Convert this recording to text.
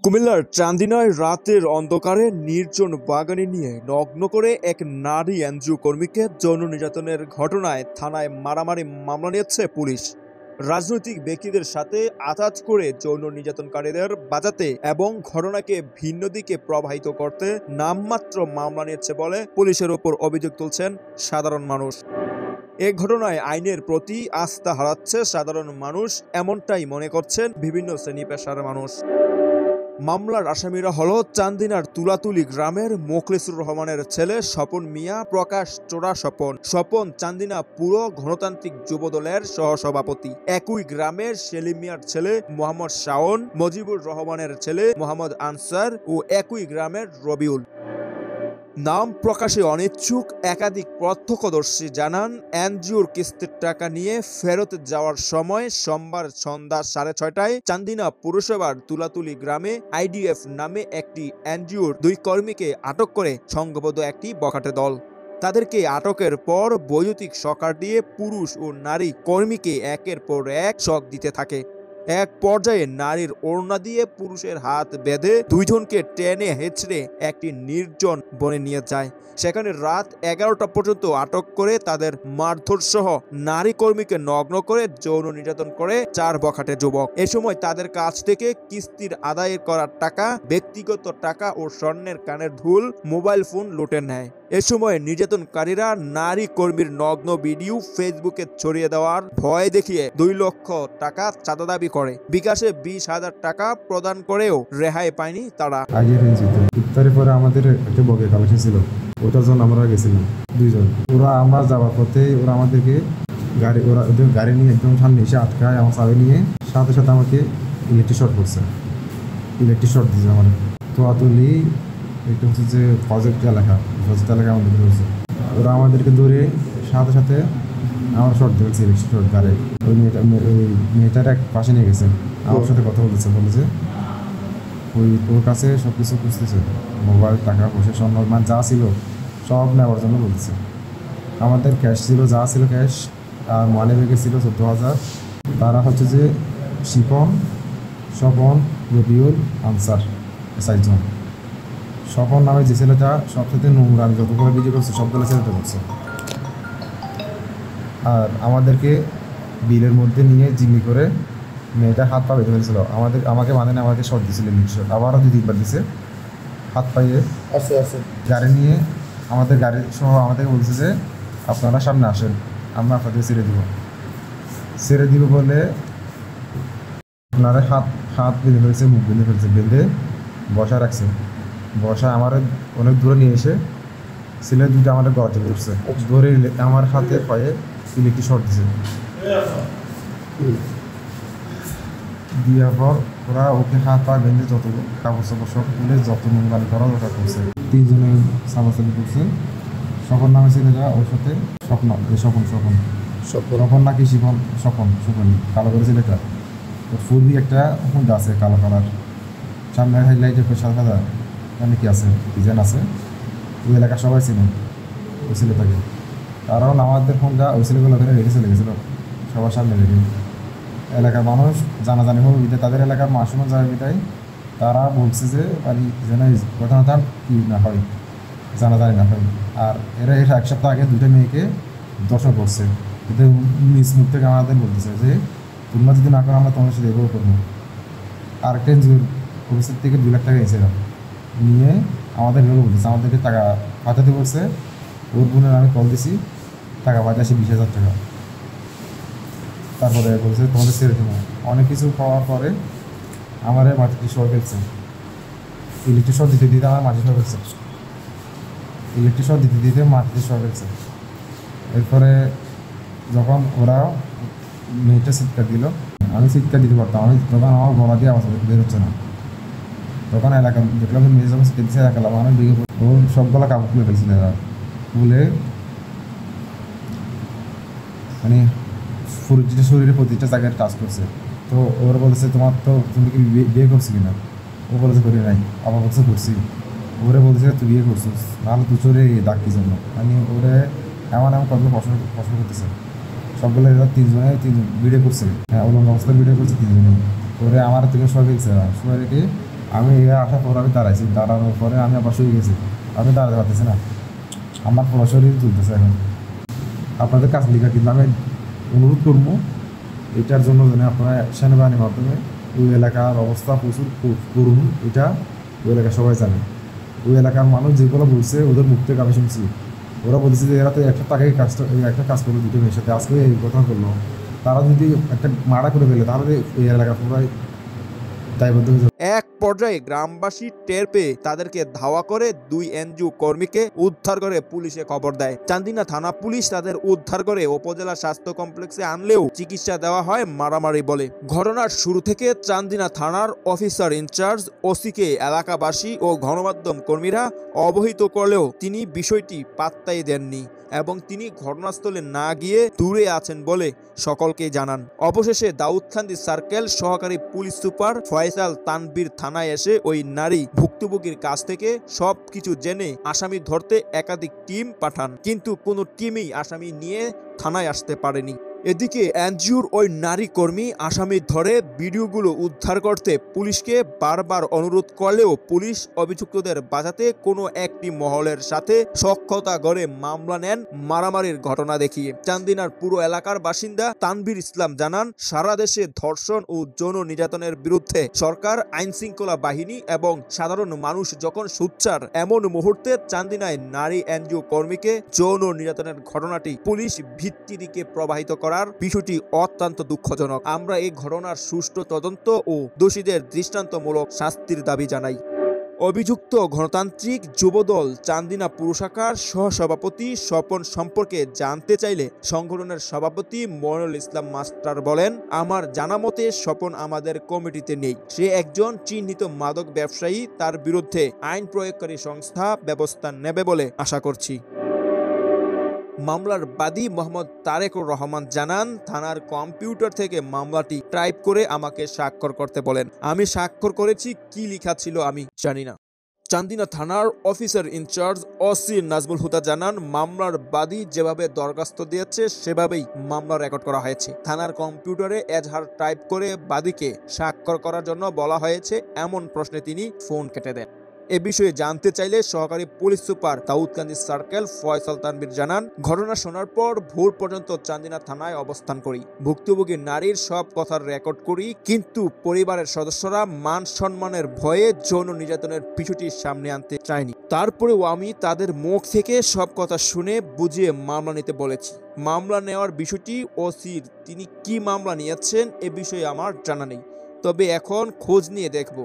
কুমিল্লার চান্দিনায় রাতের অন্ধকারে নির্জন বাগানে নিয়ে নগ্ন করে এক নারী এনজিও কর্মীকে যৌন নির্যাতনের ঘটনায় থানায় মারামারি মামলা নিয়েছে পুলিশ। রাজনৈতিক ব্যক্তিদের সাথে আতাত করে যৌন নির্যাতনকারীদের বাঁচাতে এবং ঘটনাকে ভিন্ন দিকে প্রবাহিত করতে নামমাত্র মামলা নিয়েছে বলে পুলিশের ওপর অভিযোগ তুলছেন সাধারণ মানুষ। এ ঘটনায় আইনের প্রতি আস্থা হারাচ্ছে সাধারণ মানুষ, এমনটাই মনে করছেন বিভিন্ন শ্রেণী পেশার মানুষ। মামলার আসামিরা হলো চান্দিনার তুলাতুলি গ্রামের মোখলেসুর রহমানের ছেলে স্বপন মিয়া প্রকাশ চোরা স্বপন। স্বপন চান্দিনা পুরো গণতান্ত্রিক যুবদলের সহসভাপতি। একই গ্রামের সেলিম মিয়ার ছেলে মোহাম্মদ শাওন, মজিবুর রহমানের ছেলে মোহাম্মদ আনসার ও একই গ্রামের রবিউল। নাম প্রকাশে অনিচ্ছুক একাধিক প্রত্যক্ষদর্শী জানান, এনজিওর কিস্তির টাকা নিয়ে ফেরত যাওয়ার সময় সোমবার সন্ধ্যা 6:30টায় চান্দিনা পুরসভার তুলাতুলি গ্রামে আইডিএফ নামে একটি এনজিওর 2 কর্মীকে আটক করে সংঘবদ্ধ একটি বখাটে দল। তাদেরকে আটকের পর বৈদ্যুতিক শকার দিয়ে পুরুষ ও নারী কর্মীকে একের পর এক শক দিতে থাকে। এক পর্যায়ে নারীর ওড়না দিয়ে পুরুষের হাত বেঁধে 2 জনকে টেনে হেঁচড়ে একটি নির্জন বনে নিয়ে যায়। সেখানে রাত 11টা পর্যন্ত আটক করে তাদের মারধর সহ নারী কর্মীকে নগ্ন করে যৌন নির্যাতন করে 4 বখাটে যুবক। এ সময় তাদের কাছ থেকে কিস্তির আদায়ের করার টাকা, ব্যক্তিগত টাকা ও স্বর্ণের কানের দুল, মোবাইল ফোন লুটে নেয়। এ সময় নির্যাতনকারীরা নারী কর্মীর নগ্ন ভিডিও ফেসবুকে ছড়িয়ে দেওয়ার ভয় দেখিয়ে 2 লক্ষ টাকা চাঁদা দাবি করে। বিকাশে 20,000 টাকা প্রদান করেও রেহাই পায়নি তারা। ইফতারের পরে আমাদের একটা বগে কালেকশন ছিল, ওটার জন্য আমরা গেছিলাম 2 জন। ওরা আমরা যাওয়ার পথে ওরা আমাদেরকে ওদের গাড়ি নিয়ে একদম সামনে এসে আটকায়, আমার চাবি নিয়ে সাথে সাথে আমাকে ইলেকট্রিক শর্ট করছে। ইলেকট্রিক শর্ট দিয়েছে আমার তোয়াতুলি, এটা হচ্ছে যে প্রজেক্ট এলাকা আমাদের রয়েছে। ওরা আমাদেরকে ধরে সাথে সাথে আমার শর্ট দিয়েছে, ইলেকট্রিক শর্ট গাড়ি। ওই মেয়েটার এক পাশে নিয়ে গেছে, আমার সাথে কথা বলেছে ওর কাছে সব কিছু খুঁজতেছে, মোবাইল, টাকা পয়সা, স্বর্ণ মানে যা ছিল সব নেওয়ার জন্য বলছে। আমাদের ক্যাশ ছিল, যা ছিল ক্যাশ, আর মানি ব্যাগে ছিল 14,000। তারা হচ্ছে যে শিপন, স্বপন, রবিউল, আনসার, 4 জন। স্বপন নামে যে ছেলেটা সবসাথে নোংরা, আমি যতগুলো ভিডিও করছে সবগুলো ছেলেটা করছে। আর আমাদেরকে বিলের মধ্যে নিয়ে জিম্মি করে মেয়েটা হাত পা বেঁধে ফেলেছিল। আমাকে বাঁধেনি, আমাকে শর্ট দিয়েছিল, আবারও 2-3 বার দিছে হাত পাইয়ে। গাড়ি নিয়ে আমাদের গাড়ি সহ আমাদেরকে বলছে যে আপনারা সামনে আসেন, আমরা আপনাদের ছেড়ে দিব বলে আপনারা হাত বেঁধে ফেলছে, মুখ বেঁধে ফেলছে, বেঁধে বসা রাখছে। বসা আমার অনেক দূরে নিয়ে এসে ছেলে 2টা আমাদের গলাতে ধরছে, ধরে আমার হাতে পায়ে ইলেকট্রিক শর্ট দিছে। দেওয়ার পর ওরা ওকে হাত পা বেঁধে যত কাপড় চাপড় সব তুলে যত নোংরামি করা ওটা করছে। 3 জনে সাবাসাবি করছে। স্বপন নামে ছেলেটা ওর সাথে স্বপন নাকি স্বপন কালো করে ছেলেটা। ওর ফুলবি একটা হুন্ডা আছে কালো কালার, সামনে হাইলাইটের সাদা মানে কি আছে, ডিজাইন আছে। ওই এলাকা সবাই চিনেন ওই ছেলেটাকে, কারণ আমাদের হুন্ডা ওই ছেলেগুলো ওখানে রেখে চলে গেছিলো সবার সামনে রেখে। এলাকার মানুষ জানাজানি হোক বিদায়, তাদের এলাকার মাসুমা যায় বিদায় তারা বলছে যে বাড়ি যেন ঘটনাটা কি না হয়, জানাজানি না হয়। আর এরা 1 সপ্তাহ আগে 2টা মেয়েকে দর্শন করছে, কিন্তু নিজ মুখ থেকে আমাদের বলতেছে যে তোমরা যদি না করো আমরা তোমাদের সাথে এভাবে করবো। আরেকটা এনজিওর অফিসের থেকে 2 লাখ টাকা এসেছিলাম নিয়ে আমাদের এভাবে বলতেছে, আমাদেরকে টাকা পাঠাতে বলছে। ওর বোনের আমি কল দিছি, টাকা পাঠাচ্ছি 20,000 টাকা। তারপরে বলছে তোমাদের ছেড়ে দেবো। অনেক কিছু পাওয়ার পরে আমার মাটিতে শর্ট ফেলছে, ইলেকট্রিক শর্ট দিতে দিতে আমার মাটিতে শর্ট ফেলছে। এরপরে যখন ওরা মেয়েটা চিৎকার দিল, আমি চিৎকার দিতে পারতাম, তখন আমার গলা দিয়ে আওয়াজ বের হচ্ছে না। তখন এলাকা দেখলাম মেয়ে যখন চিৎকার দিচ্ছে এলাকা মানে ভেঙে ও সবগুলা কাপড় খুলে ফেলছিল। খুলে মানে শরীরে প্রতিটা জায়গায় টাচ করছে। তো ওরা বলেছে তুমি কি বিয়ে করছি কিনা? ও বলেছে করি নাই। আবার বলছে করছি। ওরে বলছে তুই বিয়ে করছিস, নাহলে তুই চলে ডাক কি জন্য, মানে ওরে এমন কতগুলো প্রশ্ন করতেছে। সবগুলো 3 জনে ভিডিও করছে, হ্যাঁ উলঙ্গ অবস্থায় ভিডিও করছে 3 জনে। ওরে আমার থেকে সবাই রেখে আমি আসার পর আমি দাঁড়াইছি, দাঁড়ানোর পরে আমি আবার শুয়ে গেছি, আমি দাঁড়াতে পারতেছি না, আমার পুরো শরীর তুলতেছে। এখন আপনাদের কাজ লিখা কিন্তু আমি অনুরোধ করবো এটার জন্য যেন আপনারা সেনাবাহিনীর মাধ্যমে ওই এলাকার অবস্থা প্রচুর করুন, এটা ওই এলাকা সবাই জানে। ওই এলাকার মানুষ যেগুলো বলছে ওদের মুখ থেকে আমি শুনছি, ওরা বলছে যে এরা তো একটা টাকায় একটা কাজ করলো দুটো মেয়ের সাথে, আজকে এই ঘটনা করলো। তারা যদি একটা মারা করে ফেলে তাহলে এই এলাকা পুরাই দায়বদ্ধ হয়ে যাবে। এক পর্যায়ে গ্রামবাসী টের পেয়ে তাদেরকে ধাওয়া করে 2 এনজিও কর্মীকে উদ্ধার করে পুলিশে খবর দেয়। চান্দিনা থানা পুলিশ তাদের উদ্ধার করে উপজেলা স্বাস্থ্য কমপ্লেক্সে আনলেও চিকিৎসা দেওয়া হয় মারামারি বলে। ঘটনার শুরু থেকে চান্দিনা থানার অফিসার ইনচার্জ ওসিকে এলাকাবাসী ও গণমাধ্যম কর্মীরা অবহিত করলেও তিনি বিষয়টি পাত্তাই দেননি এবং তিনি ঘটনাস্থলে না গিয়ে দূরে আছেন বলে সকলকে জানান। অবশেষে দাউদকান্দি সার্কেল সহকারী পুলিশ সুপার ফয়সাল তানভীর থানায় এসে ওই নারী ভুক্তভোগীর কাছ থেকে সবকিছু জেনে আসামি ধরতে একাধিক টিম পাঠান, কিন্তু কোনো টিমই আসামি নিয়ে থানায় আসতে পারেনি। এদিকে এনজিওর ওই নারী কর্মী আসামি ধরে ভিডিওগুলো উদ্ধার করতে পুলিশকে বারবার অনুরোধ করলেও পুলিশ অভিযুক্তদের বাঁচাতে কোনো একটি মহলের সাথে সখ্যতা গড়ে মামলা নেন মারামারির ঘটনা দেখিয়ে। চান্দিনার পুরো এলাকার বাসিন্দা তানভীর ইসলাম জানান, সারা দেশে ধর্ষণ ও যৌন নির্যাতনের বিরুদ্ধে সরকার, আইন শৃঙ্খলা বাহিনী এবং সাধারণ মানুষ যখন সোচ্চার, এমন মুহূর্তে চান্দিনায় নারী এনজিও কর্মীকে যৌন নির্যাতনের ঘটনাটি পুলিশ ভিত্তি দিকে প্রবাহিত করার বিষয়টি অত্যন্ত দুঃখজনক। আমরা এই ঘটনার সুষ্ঠু তদন্ত ও দোষীদের দৃষ্টান্তমূলক শাস্তির দাবি জানাই। অভিযুক্ত গণতান্ত্রিক যুবদল চান্দিনা পুর শাখার সহসভাপতি স্বপন সম্পর্কে জানতে চাইলে সংগঠনের সভাপতি মইনুল ইসলাম মাস্টার বলেন, আমার জানামতে স্বপন আমাদের কমিটিতে নেই। সে একজন চিহ্নিত মাদক ব্যবসায়ী, তার বিরুদ্ধে আইন প্রয়োগকারী সংস্থা ব্যবস্থা নেবে বলে আশা করছি। মামলার বাদী মোহাম্মদ তারেকুর রহমান জানান, থানার কম্পিউটার থেকে মামলাটি টাইপ করে আমাকে স্বাক্ষর করতে বলেন। আমি স্বাক্ষর করেছি, কি লেখা ছিল আমি জানি না। চান্দিনা থানার অফিসার ইনচার্জ ওসি নাজমুল হুদা জানান, মামলার বাদী যেভাবে দরখাস্ত দিয়েছে সেভাবেই মামলা রেকর্ড করা হয়েছে। থানার কম্পিউটারে এজাহার টাইপ করে বাদীকে স্বাক্ষর করার জন্য বলা হয়েছে, এমন প্রশ্নে তিনি ফোন কেটে দেন। এ বিষয়ে জানতে চাইলে সহকারী police super Daudkandi circle Faisal Tanvir জানান, ঘটনা শোনার পর ভোর পর্যন্ত চান্দিনা থানায় অবস্থান করি, ভুক্তভোগী নারীর সব কথার রেকর্ড করি, কিন্তু পরিবারের সদস্যরা মান সম্মানের ভয়ে যৌন নির্যাতনের বিষয়টি সামনে আনতে চায়নি। তারপরেও আমি তাদের মুখ থেকে সব কথা শুনে বুঝিয়ে মামলা নিতে বলেছি। মামলা নেওয়ার বিষয়টি ওসির, তিনি কি মামলা নিয়েছেন এ বিষয়ে আমার জানা নেই, তবে এখন খোঁজ নিয়ে দেখব।